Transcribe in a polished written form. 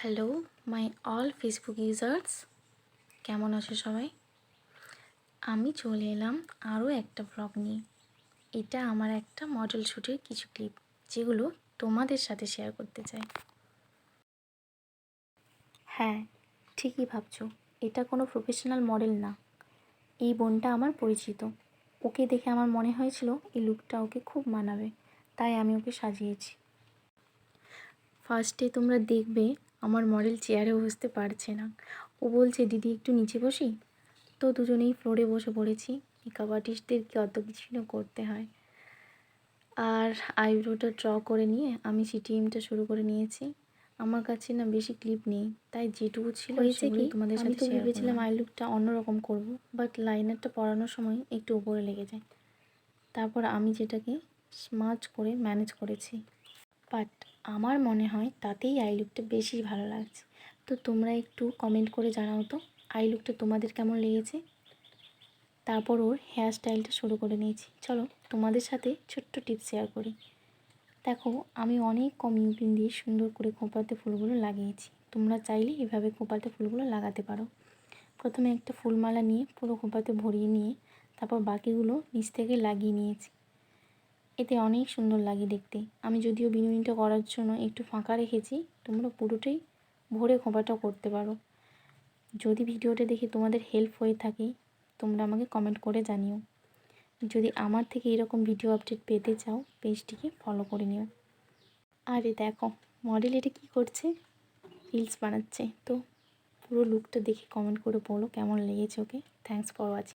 Hello my all Facebook users, কেমন আছো সবাই? আমি চলে এলাম আরও একটা ব্লগ নিয়ে। এটা আমার একটা মডেল শ্যুটের কিছু ক্লিপ, যেগুলো তোমাদের সাথে শেয়ার করতে চাই। হ্যাঁ, ঠিকই ভাবছো, এটা কোনো প্রফেশনাল মডেল না। এই বোনটা আমার পরিচিত। ওকে দেখে আমার মনে হয়েছিল এই লুকটা ওকে খুব মানাবে, তাই আমি ওকে সাজিয়েছি। ফার্স্টে তোমরা দেখবে আমার মডেল চেয়ারে বসতে পারছে না। ও বলছে, দিদি একটু নিচে বসি। তো দুজনেই ফ্লোরে বসে পড়েছি। মেকআপ আর্টিস্টদেরকে অত কিছু না করতে হয়। আর আইব্রোটা ড্র করে নিয়ে আমি সিটিএমটা শুরু করে নিয়েছি। আমার কাছে না বেশি ক্লিপ নেই, তাই যেটুকু ছিল সেগুলোই তোমাদের সাথে শেয়ার করলাম। আমি তো ভেবেছিলাম আই লুকটা অন্যরকম করব, বাট লাইনারটা পরানোর সময় একটু উপরে লেগে যায়। তারপর আমি যেটাকে স্মাচ করে ম্যানেজ করেছি। বাট আমার মনে হয় তাতেই আই লুকটা বেশি ভালো লাগছে। তো তোমরা একটু কমেন্ট করে জানাও তো আই লুকটা তোমাদের কেমন লেগেছে। তারপর ওর হেয়ার স্টাইলটা শুরু করে নিয়েছি। চলো তোমাদের সাথে ছোট্ট টিপস শেয়ার করি। দেখো, আমি অনেক কম ইউপিন দিয়ে সুন্দর করে খোঁপাতে ফুলগুলো লাগিয়েছি। তোমরা চাইলে এভাবে খোঁপাতে ফুলগুলো লাগাতে পারো। প্রথমে একটা ফুলমালা নিয়ে পুরো খোঁপাতে ভরিয়ে নিয়ে তারপর বাকিগুলো নিচ থেকে লাগিয়ে নিয়েছি। এতে অনেক সুন্দর লাগে দেখতে। আমি যদিও বিনুনিটা করার জন্য একটু ফাঁকা রেখেছি, তোমরা পুরোটাই ভরে খোঁপাটা করতে পারো। যদি ভিডিওটা দেখে তোমাদের হেল্প হয়ে থাকে, তোমরা আমাকে কমেন্ট করে জানিও। যদি আমার থেকে এরকম ভিডিও আপডেট পেতে চাও, পেজটিকে ফলো করে নিও। আরে দেখো, মডেল এটা কী করছে, রিলস বানাচ্ছে। তো পুরো লুকটা দেখে কমেন্ট করে বলো কেমন লেগেছে ওকে। Thanks for watching.